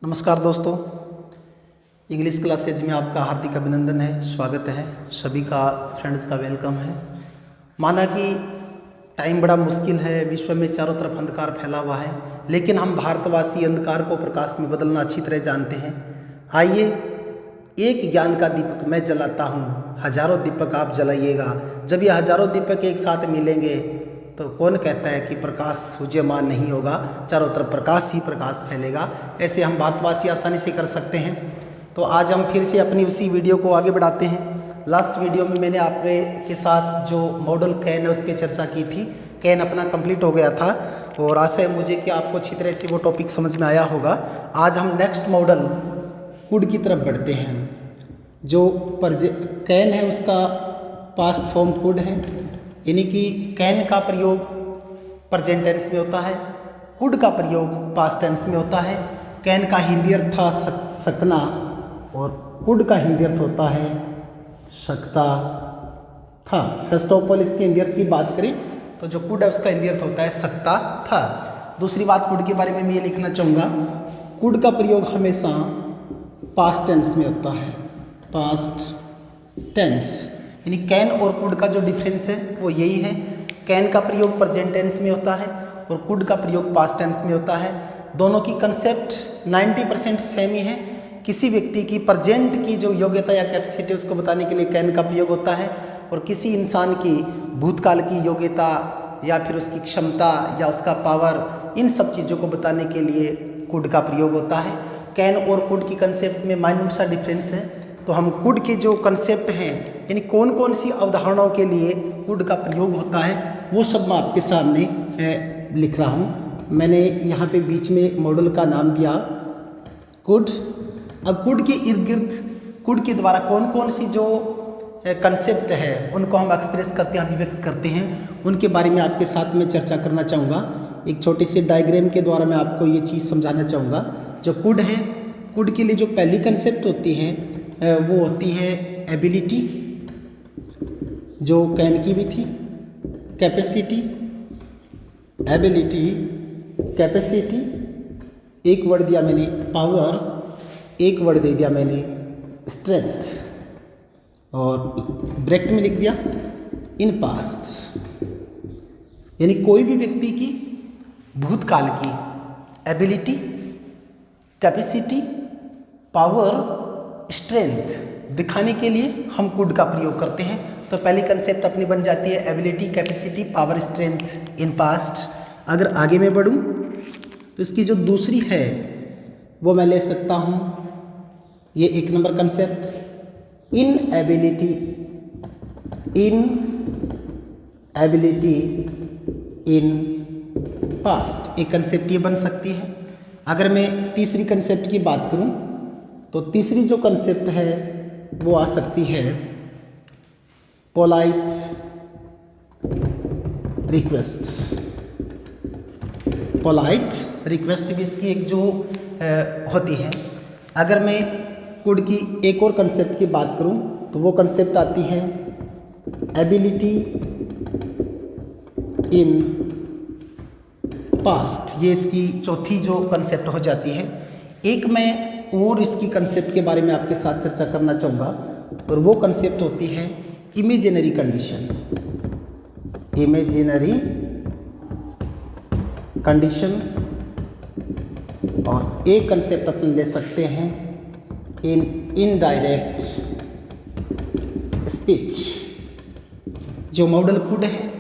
नमस्कार दोस्तों, English classes में आपका हार्दिक अभिनंदन है, स्वागत है। सभी का फ्रेंड्स का वेलकम है। माना कि टाइम बड़ा मुश्किल है, विश्व में चारों तरफ अंधकार फैला हुआ है, लेकिन हम भारतवासी अंधकार को प्रकाश में बदलना अच्छी तरह जानते हैं। आइए, एक ज्ञान का दीपक मैं जलाता हूँ, हजारों दीपक आप जलाइएगा। जब ये हजारों दीपक एक साथ मिलेंगे तो कौन कहता है कि प्रकाश सूज्यमान नहीं होगा, चारों तरफ प्रकाश ही प्रकाश फैलेगा। ऐसे हम भारतवासी आसानी से कर सकते हैं। तो आज हम फिर से अपनी उसी वीडियो को आगे बढ़ाते हैं। लास्ट वीडियो में मैंने आपके साथ जो मॉडल कैन है उस पर चर्चा की थी। कैन अपना कंप्लीट हो गया था और आशा है मुझे कि आपको अच्छी तरह से वो टॉपिक समझ में आया होगा। आज हम नेक्स्ट मॉडल कुड की तरफ बढ़ते हैं। जो कैन है उसका पास्ट फॉर्म कुड है, यानी कि कैन का प्रयोग प्रेजेंट टेंस में होता है, कुड का प्रयोग पास्ट टेंस में होता है। कैन का हिंदी अर्थ था सकना और कुड का हिंदी अर्थ होता है सकता था। फर्स्ट ऑफ ऑल इसके हिंदी अर्थ की बात करें तो जो कुड है उसका हिंदी अर्थ होता है सकता था। दूसरी बात कुड के बारे में मैं ये लिखना चाहूँगा, कुड का प्रयोग हमेशा पास्ट टेंस में होता है, पास्ट टेंस। यानी कैन और कुड का जो डिफरेंस है वो यही है। कैन का प्रयोग प्रेजेंट टेंस में होता है और कुड का प्रयोग पास्ट टेंस में होता है। दोनों की कंसेप्ट 90% सेम ही है। किसी व्यक्ति की प्रेजेंट की जो योग्यता या कैपेसिटी उसको बताने के लिए कैन का प्रयोग होता है, और किसी इंसान की भूतकाल की योग्यता या फिर उसकी क्षमता या उसका पावर, इन सब चीज़ों को बताने के लिए कुड का प्रयोग होता है। कैन और कुड की कंसेप्ट में माइन्यूट सा डिफरेंस है। तो हम कुड के जो कंसेप्ट हैं, यानी कौन कौन सी अवधारणाओं के लिए कुड का प्रयोग होता है, वो सब मैं आपके सामने लिख रहा हूँ। मैंने यहाँ पे बीच में मॉडल का नाम दिया कुड। अब कुड के इर्द गिर्द कुड के द्वारा कौन कौन सी जो कंसेप्ट है उनको हम एक्सप्रेस करते हैं, अभिव्यक्त करते हैं, उनके बारे में आपके साथ में चर्चा करना चाहूँगा। एक छोटे से डायग्राम के द्वारा मैं आपको ये चीज़ समझाना चाहूँगा। जो कुड है, कुड के लिए जो पहली कंसेप्ट होती है वो होती है एबिलिटी, जो कैन की भी थी, कैपेसिटी, एबिलिटी, कैपेसिटी। एक वर्ड दिया मैंने पावर, एक वर्ड दे दिया मैंने स्ट्रेंथ, और ब्रैकेट में लिख दिया इन पास्ट। यानी कोई भी व्यक्ति की भूतकाल की एबिलिटी, कैपेसिटी, पावर, स्ट्रेंथ दिखाने के लिए हम कुड का प्रयोग करते हैं। तो पहली कंसेप्ट अपनी बन जाती है ability, capacity, power, strength in past. अगर आगे मैं बढ़ूं तो इसकी जो दूसरी है वो मैं ले सकता हूं, ये एक number concept in ability, in ability in past. एक कंसेप्ट ये बन सकती है। अगर मैं तीसरी कंसेप्ट की बात करूं तो तीसरी जो कंसेप्ट है वो आ सकती है पोलाइट रिक्वेस्ट। पोलाइट रिक्वेस्ट भी इसकी एक जो होती है। अगर मैं कुड की एक और कंसेप्ट की बात करूं तो वो कंसेप्ट आती है एबिलिटी इन पास्ट। ये इसकी चौथी जो कंसेप्ट हो जाती है। एक मैं और इसकी कंसेप्ट के बारे में आपके साथ चर्चा करना चाहूँगा, और वो कंसेप्ट होती है इमेजिनरी कंडीशन। Imaginary condition. और एक कंसेप्ट अपन ले सकते हैं इन इनडायरेक्ट स्पीच। जो मॉडल कुड है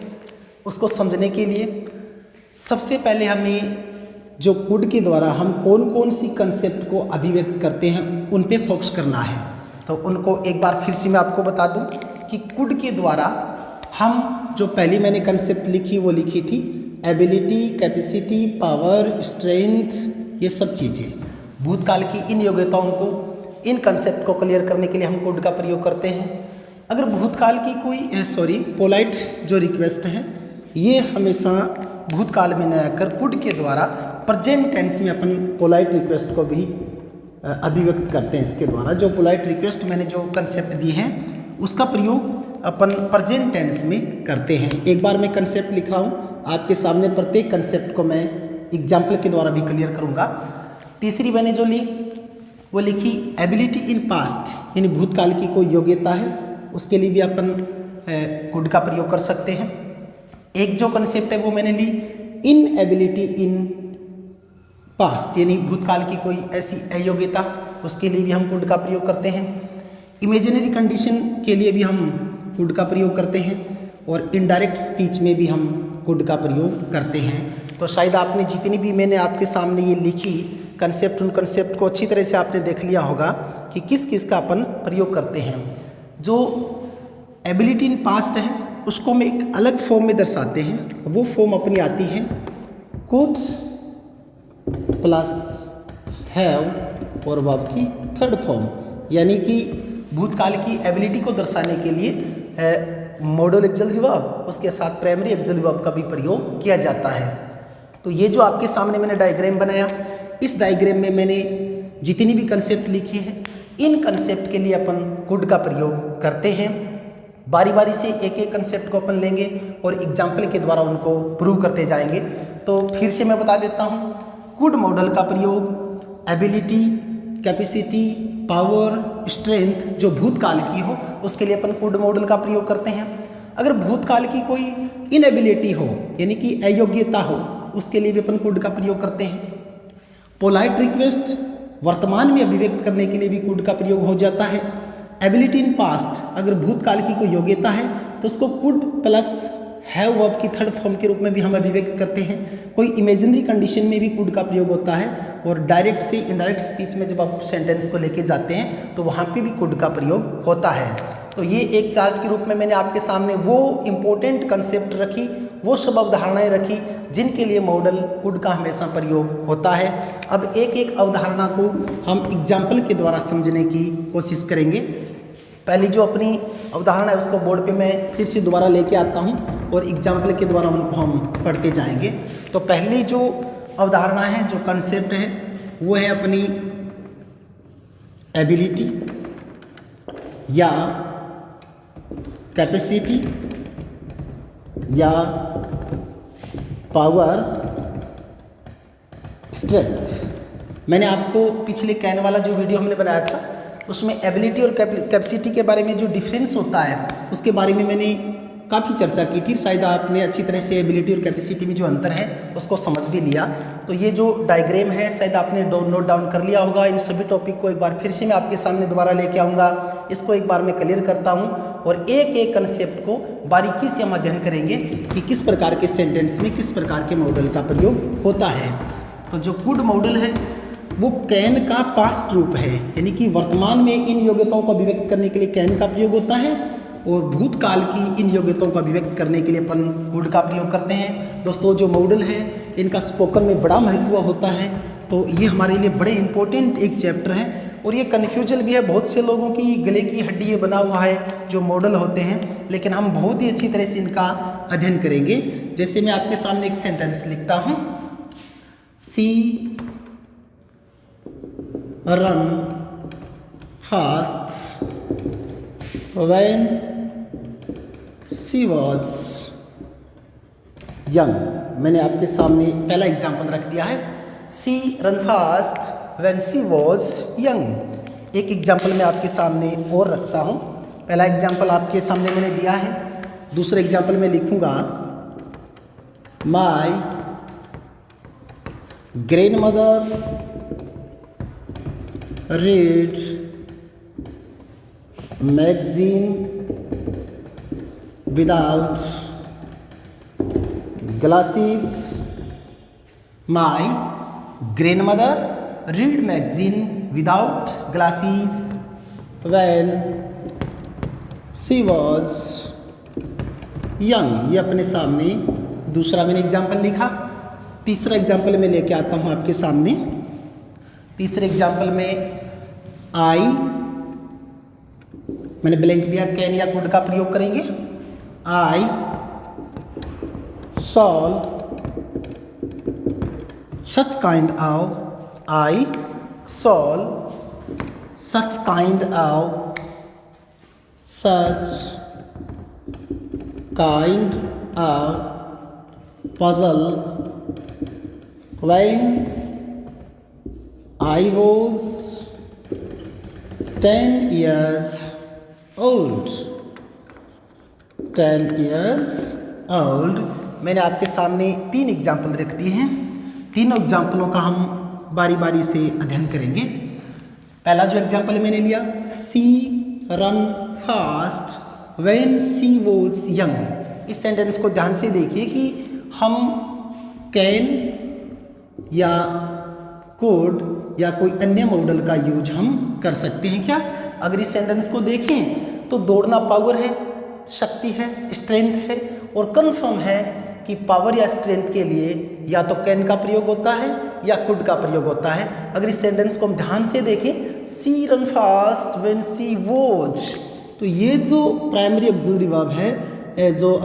उसको समझने के लिए सबसे पहले हमें जो कुड के द्वारा हम कौन कौन सी कंसेप्ट को अभिव्यक्त करते हैं उन पे फोकस करना है। तो उनको एक बार फिर से मैं आपको बता दूं कि कुड के द्वारा हम जो पहली मैंने कंसेप्ट लिखी वो लिखी थी एबिलिटी, कैपेसिटी, पावर, स्ट्रेंथ। ये सब चीज़ें भूतकाल की इन योग्यताओं को, इन कंसेप्ट को क्लियर करने के लिए हम कुड का प्रयोग करते हैं। अगर भूतकाल की कोई पोलाइट जो रिक्वेस्ट है, ये हमेशा भूतकाल में न आकर कुड के द्वारा प्रेजेंट टेंस में अपन पोलाइट रिक्वेस्ट को भी अभिव्यक्त करते हैं। इसके द्वारा जो पोलाइट रिक्वेस्ट मैंने जो कंसेप्ट दी है उसका प्रयोग अपन प्रेजेंट टेंस में करते हैं। एक बार मैं कंसेप्ट लिख रहा हूँ, आपके सामने प्रत्येक कंसेप्ट को मैं एग्जाम्पल के द्वारा भी क्लियर करूँगा। तीसरी मैंने जो ली वो लिखी एबिलिटी इन पास्ट, यानी भूतकाल की कोई योग्यता है, उसके लिए भी अपन कुड का प्रयोग कर सकते हैं। एक जो कंसेप्ट है वो मैंने ली इन एबिलिटी इन पास्ट, यानी भूतकाल की कोई ऐसी अयोग्यता, उसके लिए भी हम कुड का प्रयोग करते हैं। इमेजिनरी कंडीशन के लिए भी हम कुड का प्रयोग करते हैं और इनडायरेक्ट स्पीच में भी हम कुड का प्रयोग करते हैं। तो शायद आपने जितनी भी मैंने आपके सामने ये लिखी कंसेप्ट, उन कंसेप्ट को अच्छी तरह से आपने देख लिया होगा कि किस किस का अपन प्रयोग करते हैं। जो एबिलिटी इन पास्ट है उसको हम एक अलग फॉर्म में दर्शाते हैं, वो फॉर्म अपनी आती है कुड प्लस हैव और वर्ब की थर्ड फॉर्म, यानी कि भूतकाल की एबिलिटी को दर्शाने के लिए मॉडल एक्सिलरी वर्ब, उसके साथ प्राइमरी एक्सिलरी वर्ब का भी प्रयोग किया जाता है। तो ये जो आपके सामने मैंने डायग्राम बनाया, इस डायग्राम में मैंने जितनी भी कंसेप्ट लिखी है, इन कंसेप्ट के लिए अपन कुड का प्रयोग करते हैं। बारी बारी से एक एक कंसेप्ट को अपन लेंगे और एग्जाम्पल के द्वारा उनको प्रूव करते जाएंगे। तो फिर से मैं बता देता हूँ, कुड मॉडल का प्रयोग एबिलिटी, कैपेसिटी, पावर, स्ट्रेंथ जो भूतकाल की हो उसके लिए अपन कुड मॉडल का प्रयोग करते हैं। अगर भूतकाल की कोई इनएबिलिटी हो, यानी कि अयोग्यता हो, उसके लिए भी अपन कुड का प्रयोग करते हैं। पोलाइट रिक्वेस्ट वर्तमान में अभिव्यक्त करने के लिए भी कुड का प्रयोग हो जाता है। एबिलिटी इन पास्ट, अगर भूतकाल की कोई योग्यता है तो उसको कुड प्लस हैव वर्ब की थर्ड फॉर्म के रूप में भी हम अभिव्यक्त करते हैं। कोई इमेजिनरी कंडीशन में भी कुड का प्रयोग होता है और डायरेक्ट से इनडायरेक्ट स्पीच में जब आप सेंटेंस को लेके जाते हैं तो वहाँ पे भी कुड का प्रयोग होता है। तो ये एक चार्ट के रूप में मैंने आपके सामने वो इम्पोर्टेंट कंसेप्ट रखी, वो सब अवधारणाएं रखी जिनके लिए मॉडल कुड का हमेशा प्रयोग होता है। अब एक एक अवधारणा को हम एग्जाम्पल के द्वारा समझने की कोशिश करेंगे। पहली जो अपनी अवधारणा है उसको बोर्ड पे मैं फिर से दोबारा लेके आता हूँ और एग्जाम्पल के द्वारा उनको हम पढ़ते जाएंगे। तो पहली जो अवधारणा है, जो कंसेप्ट है, वो है अपनी एबिलिटी या कैपेसिटी या पावर, स्ट्रेंथ। मैंने आपको पिछले कैन वाला जो वीडियो हमने बनाया था उसमें एबिलिटी और कैपेसिटी के बारे में जो डिफरेंस होता है उसके बारे में मैंने काफ़ी चर्चा की थी। शायद आपने अच्छी तरह से एबिलिटी और कैपेसिटी में जो अंतर है उसको समझ भी लिया। तो ये जो डायग्राम है शायद आपने नोट डाउन कर लिया होगा। इन सभी टॉपिक को एक बार फिर से मैं आपके सामने दोबारा लेके आऊँगा, इसको एक बार मैं क्लियर करता हूँ और एक एक कंसेप्ट को बारीकी से हम अध्ययन करेंगे कि किस प्रकार के सेंटेंस में किस प्रकार के मॉडल का प्रयोग होता है। तो जो कुड मॉडल है वो कैन का पास्ट रूप है, यानी कि वर्तमान में इन योग्यताओं को अभिव्यक्त करने के लिए कैन का प्रयोग होता है और भूतकाल की इन योग्यताओं को अभिव्यक्त करने के लिए अपन कुड का प्रयोग करते हैं। दोस्तों जो मॉडल है इनका स्पोकन में बड़ा महत्व होता है, तो ये हमारे लिए बड़े इंपॉर्टेंट एक चैप्टर है और ये कन्फ्यूजन भी है। बहुत से लोगों की गले की हड्डी ये बना हुआ है जो मॉडल होते हैं, लेकिन हम बहुत ही अच्छी तरह से इनका अध्ययन करेंगे। जैसे मैं आपके सामने एक सेंटेंस लिखता हूँ, she ran fast when she was young. मैंने आपके सामने पहला एग्जाम्पल रख दिया है, she ran fast when she was young. एक एग्जाम्पल मैं आपके सामने और रखता हूँ। पहला एग्जाम्पल आपके सामने मैंने दिया है, दूसरा एग्जाम्पल मैं लिखूँगा, माई grandmother read magazine without glasses. My grandmother read magazine without glasses when she was young. ये अपने सामने दूसरा मैंने एग्जाम्पल लिखा। तीसरा एग्जाम्पल मैं लेके आता हूँ आपके सामने। तीसरे एग्जाम्पल में आई, मैंने ब्लैंक दिया, कैन या कुड का प्रयोग करेंगे। I solve such kind of, I solve such kind of, such kind of puzzle when I was 10 years old. 10 years old. मैंने आपके सामने 3 एग्जाम्पल रख दिए हैं। तीनों एग्जाम्पलों का हम बारी बारी से अध्ययन करेंगे। पहला जो एग्जाम्पल मैंने लिया, she ran fast when she was young. इस सेंटेंस को ध्यान से देखिए कि हम कैन या कोड या कोई अन्य मॉडल का यूज हम कर सकते हैं क्या? अगर इस सेंटेंस को देखें तो दौड़ना पावर है, शक्ति है, स्ट्रेंथ है, और कन्फर्म है कि पावर या स्ट्रेंथ के लिए या तो कैन का प्रयोग होता है या कुड का प्रयोग होता है। अगर इस सेंटेंस को हम ध्यान से देखें, she ran fast when she was, तो ये जो प्राइमरी ऑक्सिलरी वर्ब है जो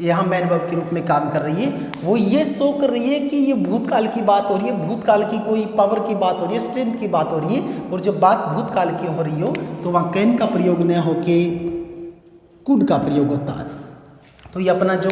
यहाँ मैन वर्ब के रूप में काम कर रही है, वो ये शो कर रही है कि ये भूतकाल की बात हो रही है, भूतकाल की कोई पावर की बात हो रही है, स्ट्रेंथ की बात हो रही है। और जब बात भूतकाल की हो रही हो तो वहाँ कैन का प्रयोग न होके कुड का प्रयोग होता है। तो ये अपना जो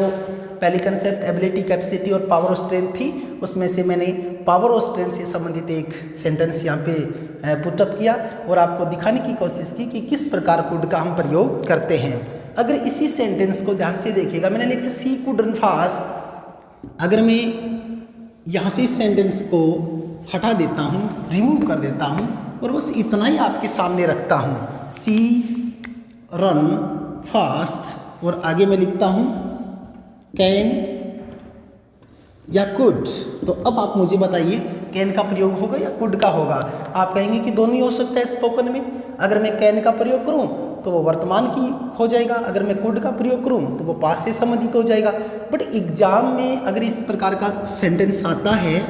पहली कंसेप्ट एबिलिटी, कैपेसिटी और पावर और स्ट्रेंथ थी, उसमें से मैंने पावर और स्ट्रेंथ से संबंधित एक सेंटेंस यहाँ पे पुटअप किया और आपको दिखाने की कोशिश की कि किस प्रकार कुड का हम प्रयोग करते हैं। अगर इसी सेंटेंस को ध्यान से देखिएगा, मैंने लिखा सी कुड रन फास्ट। अगर मैं यहाँ से इस सेंटेंस को हटा देता हूँ, रिमूव कर देता हूँ और बस इतना ही आपके सामने रखता हूँ, सी रन फास्ट, और आगे मैं लिखता हूँ कैन या कुड, तो अब आप मुझे बताइए कैन का प्रयोग होगा या कुड का होगा? आप कहेंगे कि दोनों ही हो सकता है स्पोकन में। अगर मैं कैन का प्रयोग करूं तो वो वर्तमान की हो जाएगा, अगर मैं कुड का प्रयोग करूं तो वो पास्ट से संबंधित हो जाएगा। बट एग्जाम में अगर इस प्रकार का सेंटेंस आता है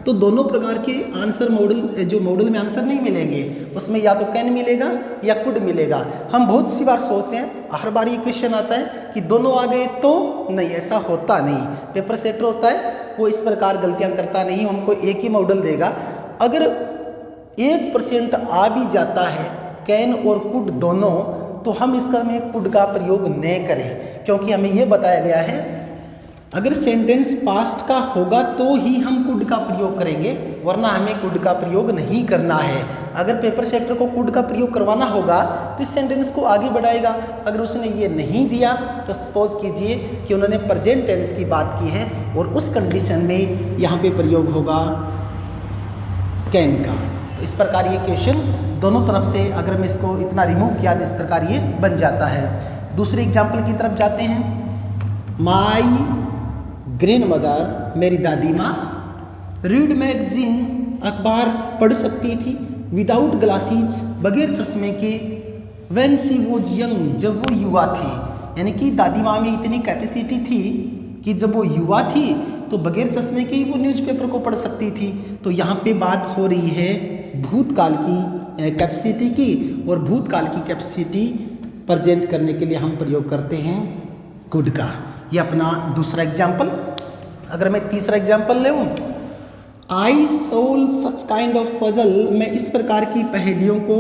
तो दोनों प्रकार के आंसर मॉडल, जो मॉडल में आंसर नहीं मिलेंगे, उसमें या तो कैन मिलेगा या कुड मिलेगा। हम बहुत सी बार सोचते हैं, हर बार ये क्वेश्चन आता है कि दोनों आ गए तो नहीं, ऐसा होता नहीं। पेपर सेटर होता है वो इस प्रकार गलतियां करता नहीं, हमको एक ही मॉडल देगा। अगर 1% आ भी जाता है कैन और कुड दोनों, तो हम इसका में कुड का प्रयोग न करें, क्योंकि हमें ये बताया गया है अगर सेंटेंस पास्ट का होगा तो ही हम कुड का प्रयोग करेंगे, वरना हमें कुड का प्रयोग नहीं करना है। अगर पेपर सेटर को कुड का प्रयोग करवाना होगा तो इस सेंटेंस को आगे बढ़ाएगा। अगर उसने ये नहीं दिया तो सपोज कीजिए कि उन्होंने प्रेजेंट टेंस की बात की है और उस कंडीशन में यहाँ पे प्रयोग होगा कैन का। तो इस प्रकार ये क्वेश्चन दोनों तरफ से, अगर मैं इसको इतना रिमूव किया तो इस प्रकार ये बन जाता है। दूसरे एग्जाम्पल की तरफ जाते हैं। माई ग्रैंड मदर, मेरी दादी माँ, रीड मैगजीन, अखबार पढ़ सकती थी, विदाउट ग्लासेस, बगैर चश्मे के, व्हेन शी वॉज यंग, जब वो युवा थी। यानी कि दादी माँ में इतनी कैपेसिटी थी कि जब वो युवा थी तो बगैर चश्मे के ही वो न्यूज़पेपर को पढ़ सकती थी। तो यहाँ पे बात हो रही है भूतकाल की कैपेसिटी की, और भूतकाल की कैपेसिटी प्रेजेंट करने के लिए हम प्रयोग करते हैं कुड का। ये अपना दूसरा एग्जाम्पल। अगर मैं तीसरा एग्जाम्पल लूँ, I solve such kind of puzzle, मैं इस प्रकार की पहेलियों को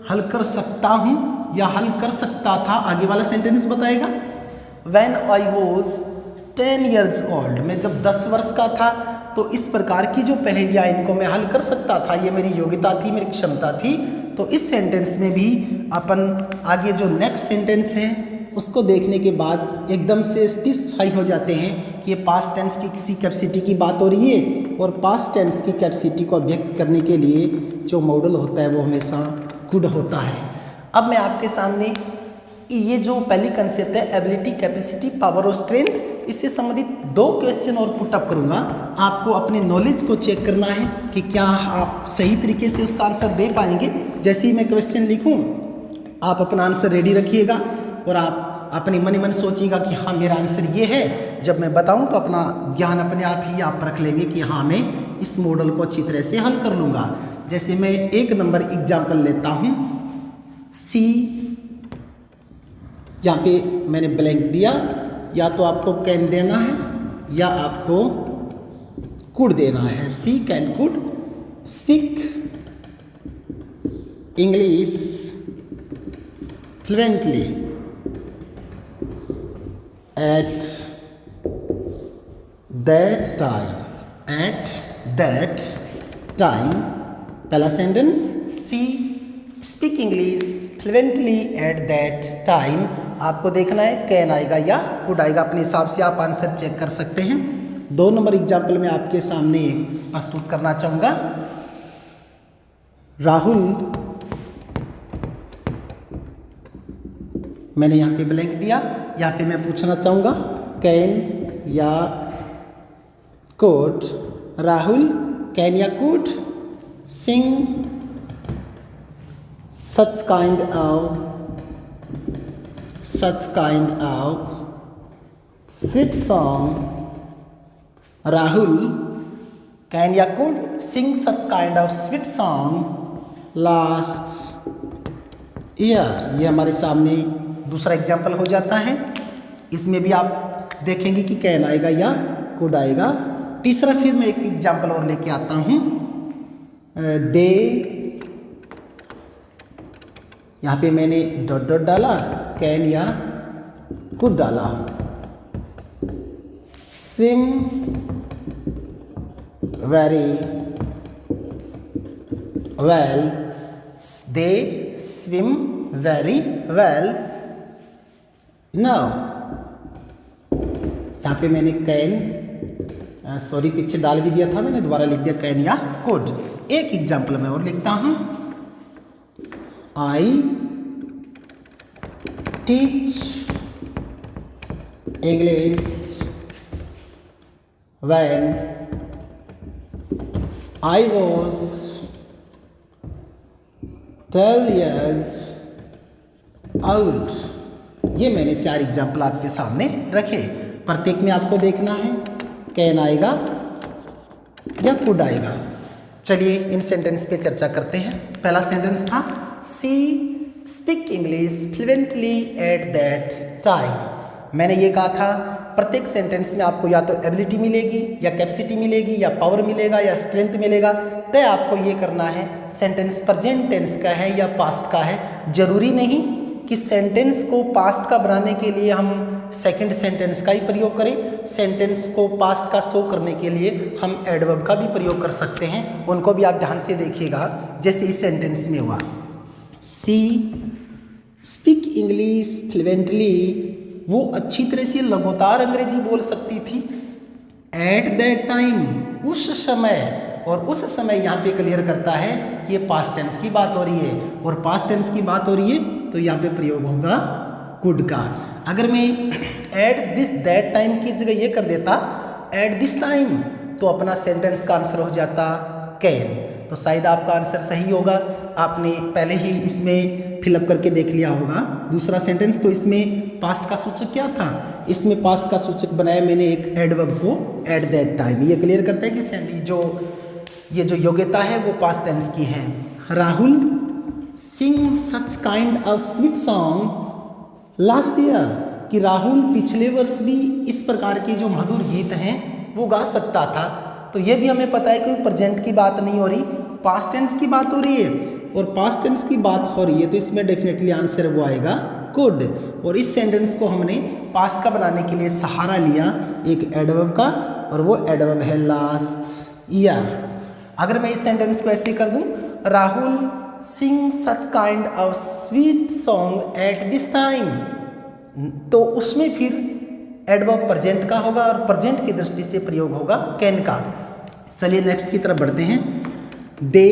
हल कर सकता हूँ या हल कर सकता था। आगे वाला सेंटेंस बताएगा। When I was 10 years old, मैं जब 10 वर्ष का था तो इस प्रकार की जो पहेलियाँ इनको मैं हल कर सकता था, ये मेरी योग्यता थी, मेरी क्षमता थी। तो इस सेंटेंस में भी अपन आगे जो नेक्स्ट सेंटेंस है उसको देखने के बाद एकदम से सेटिस्फाई हो जाते हैं कि ये पास्ट टेंस की किसी कैपेसिटी की बात हो रही है, और पास्ट टेंस की कैपेसिटी को व्यक्त करने के लिए जो मॉडल होता है वो हमेशा कुड होता है। अब मैं आपके सामने ये जो पहली कंसेप्ट है एबिलिटी, कैपेसिटी, पावर और स्ट्रेंथ, इससे संबंधित 2 क्वेश्चन और पुटअप करूँगा। आपको अपने नॉलेज को चेक करना है कि क्या आप सही तरीके से उसका आंसर दे पाएंगे। जैसे ही मैं क्वेश्चन लिखूँ आप अपना आंसर रेडी रखिएगा और आप अपने मन ही मन सोचिएगा कि हाँ मेरा आंसर ये है। जब मैं बताऊं तो अपना ज्ञान अपने आप ही आप रख लेंगे कि हाँ मैं इस मॉडल को अच्छी तरह से हल कर लूँगा। जैसे मैं 1 नंबर एग्जाम्पल लेता हूँ, सी, यहाँ पे मैंने ब्लैंक दिया, या तो आपको कैन देना है या आपको कुड देना है। She can could speak English fluently at that time पहला sentence, she speak English fluently at that time. आपको देखना है कैन आएगा या कुड आएगा, अपने हिसाब से आप आंसर चेक कर सकते हैं। 2 नंबर एग्जाम्पल में आपके सामने प्रस्तुत करना चाहूँगा। राहुल, मैंने यहाँ पे ब्लैंक दिया, यहाँ पे मैं पूछना चाहूँगा कैन या कुड। राहुल कैन या could sing such kind of sweet song। Rahul can या could sing such kind of sweet song last year। ये हमारे सामने दूसरा एग्जाम्पल हो जाता है। इसमें भी आप देखेंगे कि कैन आएगा या कुड आएगा। तीसरा फिर मैं एक एग्जाम्पल और लेके आता हूँ। दे, यहाँ पे मैंने डॉट डॉट डाला, कैन या कुड डाला। स्विम वेरी वेल, दे स्विम वेरी वेल। नाउ यहाँ पे मैंने कैन सॉरी पीछे डाल भी दिया था, मैंने दोबारा लिख दिया कैन या कुड। एक एग्जाम्पल मैं और लिखता हूँ। I teach English when I was 12 years old। ये मैंने 4 एग्जाम्पल आपके सामने रखे। प्रत्येक में आपको देखना है कैन आएगा या कुड आएगा। चलिए इन सेंटेंस पे चर्चा करते हैं। पहला सेंटेंस था she speak English fluently at that time. मैंने ये कहा था प्रत्येक सेंटेंस में आपको या तो एबिलिटी मिलेगी या कैपेसिटी मिलेगी या पावर मिलेगा या स्ट्रेंथ मिलेगा। तय आपको ये करना है सेंटेंस प्रेजेंट टेंस का है या पास्ट का है। जरूरी नहीं कि सेंटेंस को पास्ट का बनाने के लिए हम सेकंड सेंटेंस का ही प्रयोग करें। सेंटेंस को पास्ट का शो करने के लिए हम एडवर्ब का भी प्रयोग कर सकते हैं। उनको भी आप ध्यान से देखिएगा। जैसे इस सेंटेंस में हुआ, सी स्पीक इंग्लिश फ्लुएंटली, वो अच्छी तरह से लगातार अंग्रेजी बोल सकती थी। एट दैट टाइम, उस समय। और उस समय यहाँ पे क्लियर करता है कि ये पास्ट टेंस की बात हो रही है, और पास्ट टेंस की बात हो रही है तो यहाँ पे प्रयोग होगा कुड का। अगर मैं एट दिस दैट टाइम की जगह ये कर देता एट दिस टाइम, तो अपना सेंटेंस का आंसर हो जाता कैन। तो शायद आपका आंसर सही होगा। आपने पहले ही इसमें फिलअप करके देख लिया होगा। दूसरा सेंटेंस तो इसमें पास्ट का सूचक क्या था, इसमें पास्ट का सूचक बनाया मैंने एक एडवर्ब को एट दैट टाइम। ये क्लियर करता है कि ये जो योग्यता है वो पास्ट टेंस की है। Rahul sing such kind of sweet song last year, कि राहुल पिछले वर्ष भी इस प्रकार के जो मधुर गीत हैं वो गा सकता था। तो ये भी हमें पता है कि प्रेजेंट की बात नहीं हो रही, पास्ट टेंस की बात हो रही है। और पास्ट टेंस की बात हो रही है तो इसमें डेफिनेटली आंसर वो आएगा कुड। और इस सेंटेंस को हमने पास्ट का बनाने के लिए सहारा लिया एक एडवर्ब का, और वो एडवर्ब है लास्ट ईयर। अगर मैं इस सेंटेंस को ऐसे कर दूं, Rahul sing such kind of sweet song at this time, तो उसमें फिर एडवर्ब प्रेजेंट का होगा और प्रेजेंट की दृष्टि से प्रयोग होगा कैन का। चलिए नेक्स्ट की तरफ बढ़ते हैं। They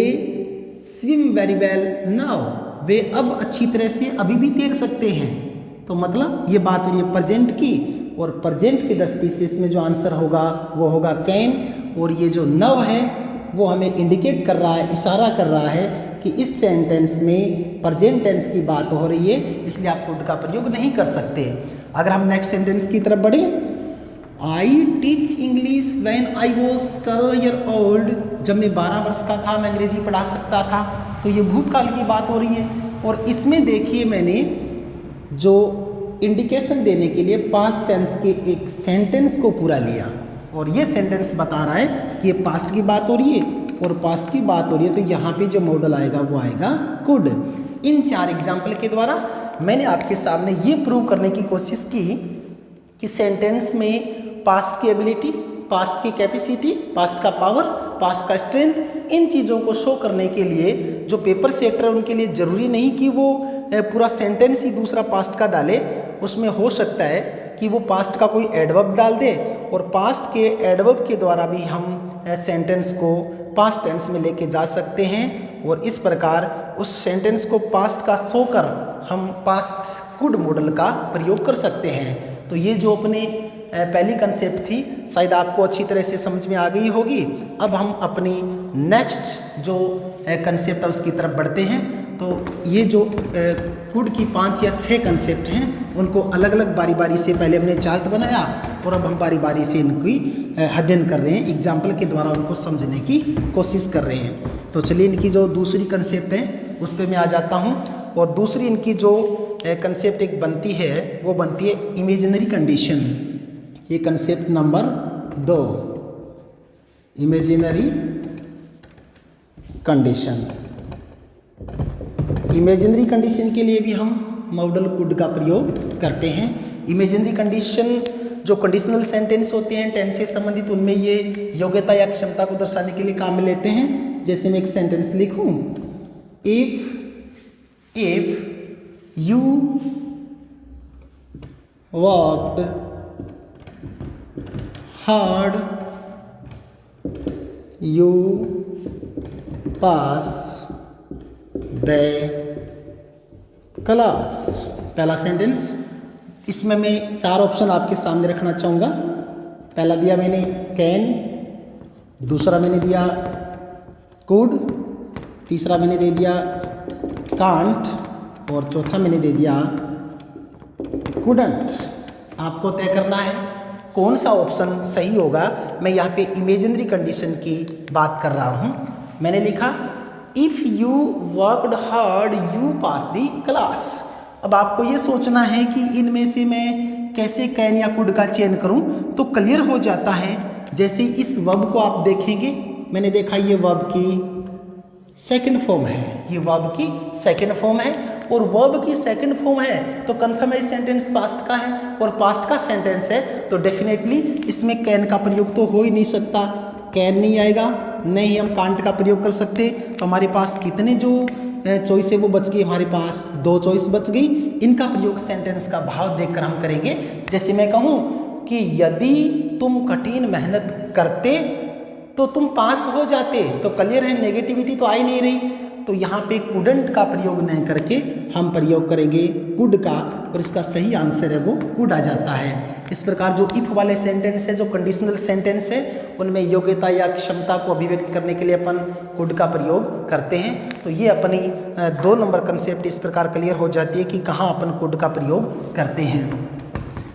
swim very well now, वे अब अच्छी तरह से अभी भी तैर सकते हैं। तो मतलब ये बात हो रही है प्रेजेंट की, और प्रेजेंट की दृष्टि से इसमें जो आंसर होगा वो होगा कैन। और ये जो नव है वो हमें इंडिकेट कर रहा है, इशारा कर रहा है कि इस सेंटेंस में प्रेजेंट टेंस की बात हो रही है, इसलिए आप कुड का प्रयोग नहीं कर सकते। अगर हम नेक्स्ट सेंटेंस की तरफ बढ़े, I teach English when I was 12 year old, जब मैं 12 वर्ष का था मैं अंग्रेजी पढ़ा सकता था। तो ये भूतकाल की बात हो रही है। और इसमें देखिए मैंने जो इंडिकेशन देने के लिए पास्ट टेंस के एक सेंटेंस को पूरा लिया, और ये सेंटेंस बता रहा है कि ये पास्ट की बात हो रही है और पास्ट की बात हो रही है, तो यहाँ पे जो मॉडल आएगा वो आएगा कुड। इन 4 एग्जाम्पल के द्वारा मैंने आपके सामने ये प्रूव करने की कोशिश की कि सेंटेंस में पास्ट की एबिलिटी, पास्ट की कैपेसिटी, पास्ट का पावर, पास्ट का स्ट्रेंथ, इन चीज़ों को शो करने के लिए जो पेपर सेटर है उनके लिए ज़रूरी नहीं कि वो पूरा सेंटेंस ही दूसरा पास्ट का डाले। उसमें हो सकता है कि वो पास्ट का कोई एडवर्ब डाल दे और पास्ट के एडवर्ब के द्वारा भी हम सेंटेंस को पास्ट टेंस में लेके जा सकते हैं और इस प्रकार उस सेंटेंस को पास्ट का शो कर हम पास्ट कुड मॉडल का प्रयोग कर सकते हैं। तो ये जो अपने पहली कंसेप्ट थी शायद आपको अच्छी तरह से समझ में आ गई होगी। अब हम अपनी नेक्स्ट जो कंसेप्ट है उसकी तरफ बढ़ते हैं। तो ये जो कुड की 5 या 6 कंसेप्ट हैं उनको अलग अलग बारी बारी से पहले हमने चार्ट बनाया और अब हम बारी बारी से इनकी अध्ययन कर रहे हैं, एग्जाम्पल के द्वारा उनको समझने की कोशिश कर रहे हैं। तो चलिए इनकी जो दूसरी कंसेप्ट है उस पर मैं आ जाता हूँ। और दूसरी इनकी जो कंसेप्ट एक बनती है वो बनती है इमेजिनरी कंडीशन। ये concept number 2, imaginary condition. Imaginary condition के लिए भी हम मॉडल कुड का प्रयोग करते हैं। इमेजिनरी कंडीशन जो कंडीशनल सेंटेंस होते हैं टेंस से संबंधित, उनमें ये योग्यता या क्षमता को दर्शाने के लिए काम में लेते हैं। जैसे मैं एक सेंटेंस लिखूं, if you worked hard you pass the class. पहला सेंटेंस, इसमें मैं 4 ऑप्शन आपके सामने रखना चाहूँगा। पहला दिया मैंने कैन, दूसरा मैंने दिया कुड, तीसरा मैंने दे दिया कांट और चौथा मैंने दे दिया कुडंट। आपको तय करना है कौन सा ऑप्शन सही होगा। मैं यहाँ पे इमेजिनरी कंडीशन की बात कर रहा हूँ। मैंने लिखा if you worked hard you pass the class. अब आपको ये सोचना है कि इनमें से मैं कैसे कैन या कुड का चयन करूं, तो क्लियर हो जाता है। जैसे इस वर्ब को आप देखेंगे, मैंने देखा ये वर्ब की सेकंड फॉर्म है, ये वर्ब की सेकंड फॉर्म है और वर्ब की सेकंड फॉर्म है तो कन्फर्म है सेंटेंस पास्ट का है और पास्ट का सेंटेंस है तो डेफिनेटली इसमें कैन का प्रयोग तो हो ही नहीं सकता। कैन नहीं आएगा, नहीं हम कांट का प्रयोग कर सकते। तो हमारे पास कितने जो चॉइस है वो बच गई, हमारे पास 2 चॉइस बच गई। इनका प्रयोग सेंटेंस का भाव देखकर हम करेंगे। जैसे मैं कहूँ कि यदि तुम कठिन मेहनत करते तो तुम पास हो जाते, तो क्लियर है नेगेटिविटी तो आ ही नहीं रही। तो यहाँ पे कुडंट का प्रयोग नहीं करके हम प्रयोग करेंगे कुड का और इसका सही आंसर है वो कुड आ जाता है। इस प्रकार जो इफ वाले सेंटेंस है, जो कंडीशनल सेंटेंस है, उनमें योग्यता या क्षमता को अभिव्यक्त करने के लिए अपन कुड का प्रयोग करते हैं। तो ये अपनी 2 नंबर कंसेप्ट इस प्रकार क्लियर हो जाती है कि कहाँ अपन कुड का प्रयोग करते हैं।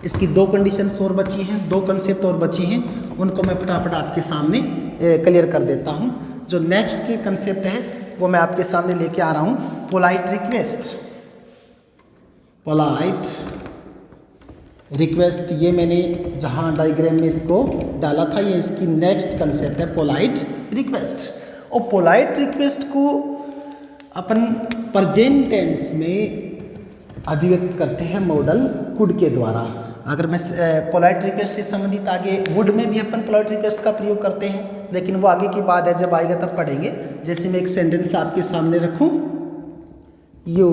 इसकी 2 कंडीशंस और बची हैं, 2 कंसेप्ट और बची हैं, उनको मैं फटाफट आपके सामने क्लियर कर देता हूँ। जो नेक्स्ट कंसेप्ट है वो मैं आपके सामने लेके आ रहा हूँ, पोलाइट रिक्वेस्ट। पोलाइट रिक्वेस्ट, ये मैंने जहाँ डायग्राम में इसको डाला था, ये इसकी नेक्स्ट कंसेप्ट है पोलाइट रिक्वेस्ट। और पोलाइट रिक्वेस्ट को अपन प्रेजेंट टेंस में अभिव्यक्त करते हैं मॉडल कुड के द्वारा। अगर मैं पोलाइट रिक्वेस्ट से संबंधित आगे वुड में भी अपन पोलाइट रिक्वेस्ट का प्रयोग करते हैं, लेकिन वो आगे की बात है, जब आएगा तब पढ़ेंगे। जैसे मैं एक सेंटेंस आपके सामने रखूं, you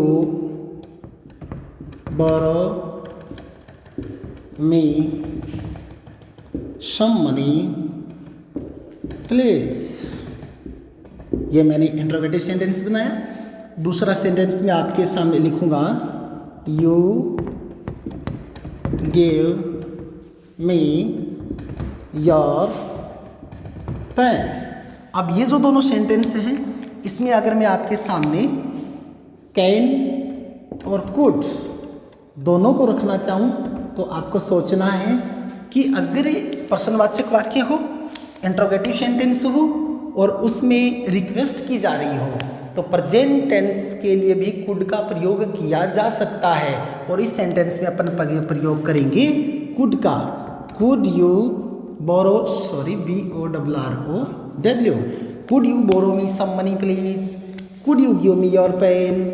borrow me some money please, ये मैंने इंट्रोगेटिव सेंटेंस बनाया। दूसरा सेंटेंस में आपके सामने लिखूंगा, you give me your pen. अब ये जो दोनों सेंटेंस हैं, इसमें अगर मैं आपके सामने कैन और कुड दोनों को रखना चाहूँ तो आपको सोचना है कि अगर प्रश्नवाचक वाक्य हो, इंट्रोगेटिव सेंटेंस हो और उसमें रिक्वेस्ट की जा रही हो, तो प्रेजेंट टेंस के लिए भी कुड का प्रयोग किया जा सकता है। और इस सेंटेंस में अपन प्रयोग करेंगे कुड का। Could you borrow, sorry BORROW, could you borrow me some money please, could you give me your pen.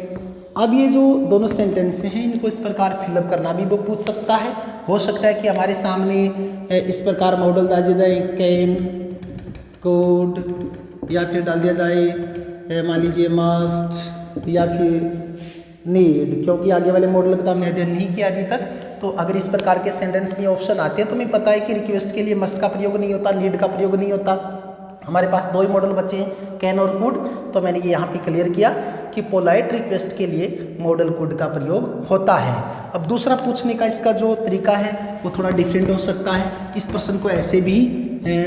अब ये जो दोनों सेंटेंस हैं इनको इस प्रकार फिलअप करना भी वो पूछ सकता है हो सकता है कि हमारे सामने इस प्रकार मॉडल डाल दिया जाए कैन, कुड, या फिर डाल दिया जाए मान लीजिए मस्ट या फिर नीड, क्योंकि आगे वाले मॉडल का तो हमने अध्ययन नहीं किया अभी तक। तो अगर इस प्रकार के सेंटेंस में ऑप्शन आते हैं तो हमें पता है कि रिक्वेस्ट के लिए मस्ट का प्रयोग नहीं होता, नीड का प्रयोग नहीं होता। हमारे पास दो ही मॉडल बचे हैं, कैन और कुड। तो मैंने ये यहाँ पे क्लियर किया कि पोलाइट रिक्वेस्ट के लिए मॉडल कुड का प्रयोग होता है। अब दूसरा पूछने का इसका जो तरीका है वो थोड़ा डिफरेंट हो सकता है। इस प्रश्न को ऐसे भी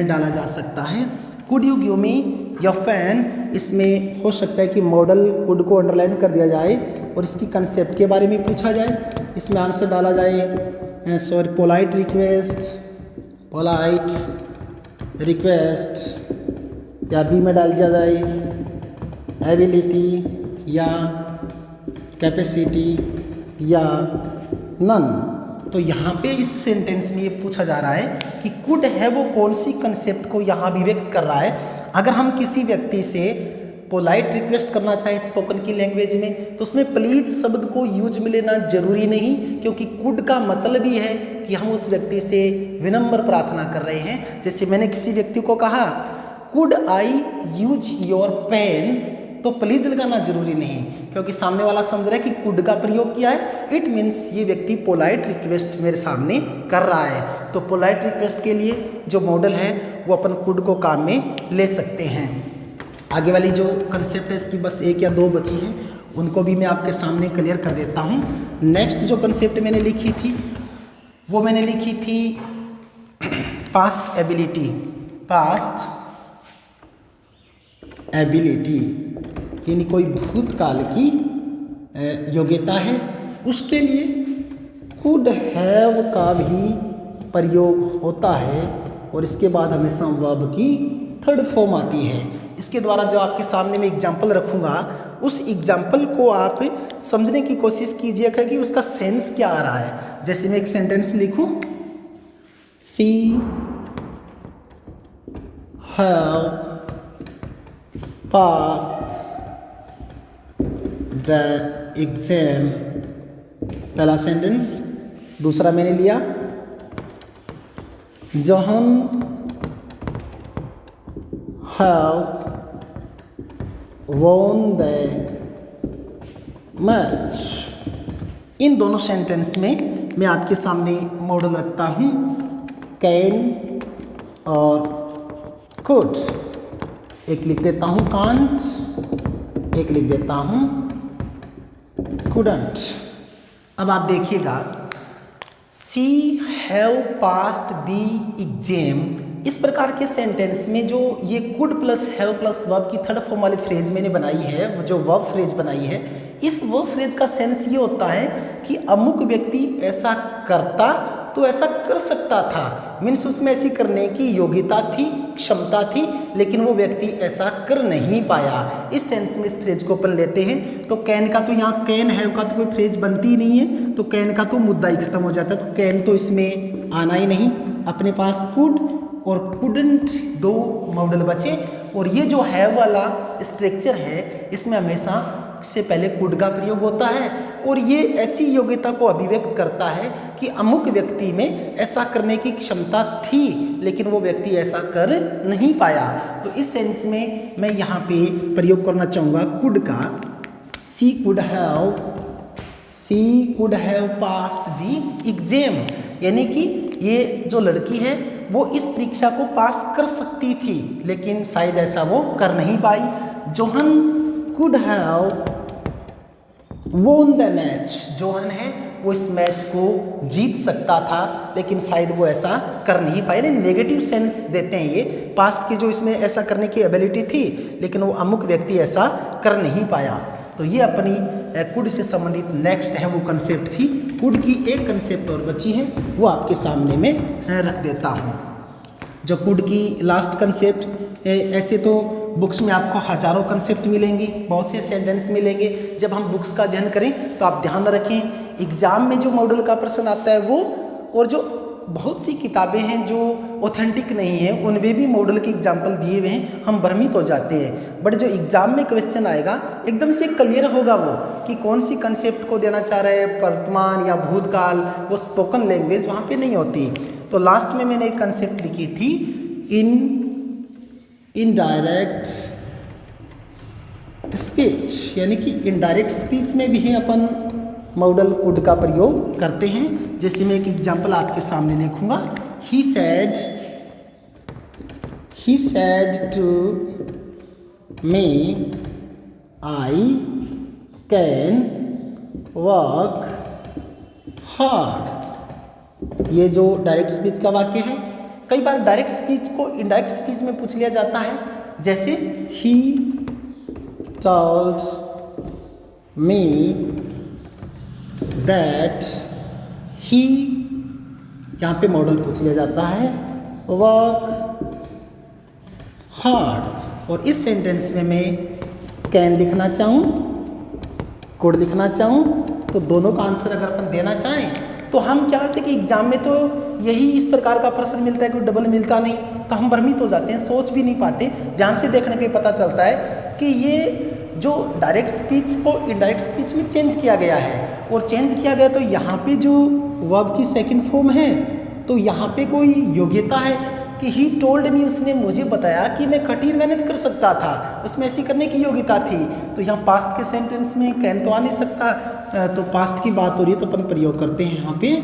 डाला जा सकता है, could you give me your fan. इसमें हो सकता है कि मॉडल कुड को अंडरलाइन कर दिया जाए और इसकी कंसेप्ट के बारे में पूछा जाए। इसमें आंसर डाला जाए सॉरी पोलाइट रिक्वेस्ट, या बी में डाल दिया जाए एबिलिटी या कैपेसिटी या नन। तो यहाँ पे इस सेंटेंस में ये पूछा जा रहा है कि कुड है वो कौन सी कंसेप्ट को यहाँ अभिव्यक्त कर रहा है। अगर हम किसी व्यक्ति से पोलाइट रिक्वेस्ट करना चाहें स्पोकन की लैंग्वेज में तो उसमें प्लीज शब्द को यूज में लेना जरूरी नहीं, क्योंकि कुड का मतलब ही है कि हम उस व्यक्ति से विनम्र प्रार्थना कर रहे हैं। जैसे मैंने किसी व्यक्ति को कहा could I use your pen, तो प्लीज लगाना जरूरी नहीं, क्योंकि सामने वाला समझ रहा है कि कुड का प्रयोग किया है। इट मीन्स ये व्यक्ति पोलाइट रिक्वेस्ट मेरे सामने कर रहा है। तो पोलाइट रिक्वेस्ट के लिए जो मॉडल है वो अपन कुड को काम में ले सकते हैं। आगे वाली जो कंसेप्ट है इसकी बस एक या दो बची हैं, उनको भी मैं आपके सामने क्लियर कर देता हूँ। नेक्स्ट जो कंसेप्ट मैंने लिखी थी वो मैंने लिखी थी पास्ट एबिलिटी यानी कोई भूतकाल की योग्यता है, उसके लिए कुड हैव का भी प्रयोग होता है और इसके बाद हमेशा वर्ब की थर्ड फॉर्म आती है। इसके द्वारा जो आपके सामने मैं एग्जाम्पल रखूँगा उस एग्जाम्पल को आप समझने की कोशिश कीजिएगा कि उसका सेंस क्या आ रहा है। जैसे मैं एक सेंटेंस लिखूँ, she have passed the exam, पहला सेंटेंस। दूसरा मैंने लिया John have won the match. इन दोनों सेंटेंस में मैं आपके सामने मॉडल रखता हूँ कैन और कुड। एक लिख देता हूँ कांट, एक लिख देता हूँ कुडंट। अब आप देखिएगा सी हैव पास्ड दी एग्जाम, इस प्रकार के सेंटेंस में जो ये could plus have plus verb की थर्ड फॉर्म वाली फ्रेज मैंने बनाई है, वो जो वर्ब फ्रेज बनाई है, इस वर्ब फ्रेज का सेंस ये होता है कि अमुक व्यक्ति ऐसा करता तो ऐसा कर सकता था। मीन्स उसमें ऐसी करने की योग्यता थी, क्षमता थी, लेकिन वो व्यक्ति ऐसा कर नहीं पाया। इस सेंस में इस फ्रेज को अपन लेते हैं। तो कैन का तो यहाँ कैन हैव का तो कोई फ्रेज बनती ही नहीं है, तो कैन का तो मुद्दा ही खत्म हो जाता है। तो कैन तो इसमें आना ही नहीं। अपने पास कुड और कुडंट दो मॉडल बचे, और ये जो हैव वाला स्ट्रक्चर है इसमें हमेशा से पहले कुड का प्रयोग होता है, और ये ऐसी योग्यता को अभिव्यक्त करता है कि अमुक व्यक्ति में ऐसा करने की क्षमता थी, लेकिन वो व्यक्ति ऐसा कर नहीं पाया। तो इस सेंस में मैं यहाँ पे प्रयोग करना चाहूँगा कुड का। She could have passed the exam, यानी कि ये जो लड़की है वो इस परीक्षा को पास कर सकती थी, लेकिन शायद ऐसा वो कर नहीं पाई। John could have won the match, John है वो इस मैच को जीत सकता था, लेकिन शायद वो ऐसा कर नहीं पाया। नेगेटिव सेंस देते हैं ये, पास्ट की जो इसमें ऐसा करने की एबिलिटी थी, लेकिन वो अमुक व्यक्ति ऐसा कर नहीं पाया। तो ये अपनी कुड से संबंधित नेक्स्ट है वो कंसेप्ट थी। कुड की एक कंसेप्ट और बची है, वो आपके सामने में रख देता हूँ। जो कुड की लास्ट कंसेप्ट, ऐसे तो बुक्स में आपको हजारों कंसेप्ट मिलेंगी, बहुत से सेंटेंस मिलेंगे। जब हम बुक्स का अध्ययन करें तो आप ध्यान रखें एग्जाम में जो मॉडल का प्रश्न आता है वो, और जो बहुत सी किताबें हैं जो ऑथेंटिक नहीं है उनमें भी मॉडल के एग्जाम्पल दिए हुए हैं, हम भ्रमित हो जाते हैं। बट जो एग्जाम में क्वेश्चन आएगा एकदम से क्लियर होगा वो कि कौन सी कंसेप्ट को देना चाह रहे हैं, वर्तमान या भूतकाल, वो स्पोकन लैंग्वेज वहाँ पे नहीं होती। तो लास्ट में मैंने एक कंसेप्ट लिखी थी इनडायरेक्ट स्पीच, यानी कि इनडायरेक्ट स्पीच में भी अपन मॉडल कुड का प्रयोग करते हैं। जैसे मैं एक एग्जांपल आपके सामने लिखूंगा, ही said to me I can work hard। ये जो डायरेक्ट स्पीच का वाक्य है, कई बार डायरेक्ट स्पीच को इनडायरेक्ट स्पीच में पूछ लिया जाता है। जैसे he told me that he, यहाँ पे मॉडल पूछ लिया जाता है वर्क हार्ड। और इस सेंटेंस में मैं कैन लिखना चाहूँ, कुड लिखना चाहूँ, तो दोनों का आंसर अगर अपन देना चाहें तो हम क्या होते हैं कि एग्जाम में तो यही इस प्रकार का प्रश्न मिलता है, कोई डबल मिलता नहीं, तो हम भ्रमित हो जाते हैं, सोच भी नहीं पाते। ध्यान से देखने पे पता चलता है कि ये जो डायरेक्ट स्पीच को इनडायरेक्ट स्पीच में चेंज किया गया है, और चेंज किया गया तो यहाँ पे जो वर्ब की सेकंड फॉर्म है, तो यहाँ पे कोई योग्यता है कि ही टोल्ड मी, उसने मुझे बताया कि मैं कठिन मेहनत कर सकता था, उसमें ऐसी करने की योग्यता थी। तो यहाँ पास्ट के सेंटेंस में कैन तो आ नहीं सकता, तो पास्ट की बात हो रही है तो अपन प्रयोग करते हैं यहाँ पे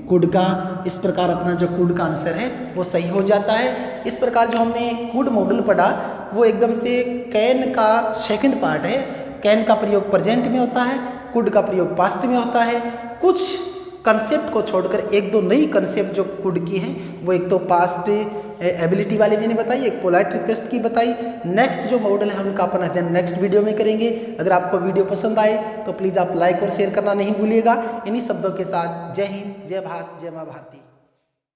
कुड का। इस प्रकार अपना जो कुड का आंसर है वो सही हो जाता है। इस प्रकार जो हमने कुड मॉडल पढ़ा वो एकदम से कैन का सेकंड पार्ट है। कैन का प्रयोग प्रेजेंट में होता है, कुड का प्रयोग पास्ट में होता है। कुछ कंसेप्ट को छोड़कर एक दो नई कंसेप्ट जो कुड की हैं, वो एक तो पास्ट एबिलिटी वाली मैंने बताई, एक पोलाइट रिक्वेस्ट की बताई। नेक्स्ट जो मॉडल है उनका अपन अध्ययन नेक्स्ट वीडियो में करेंगे। अगर आपको वीडियो पसंद आए तो प्लीज़ आप लाइक और शेयर करना नहीं भूलिएगा। इन्हीं शब्दों के साथ जय हिंद, जय भारत, जय माँ भारती।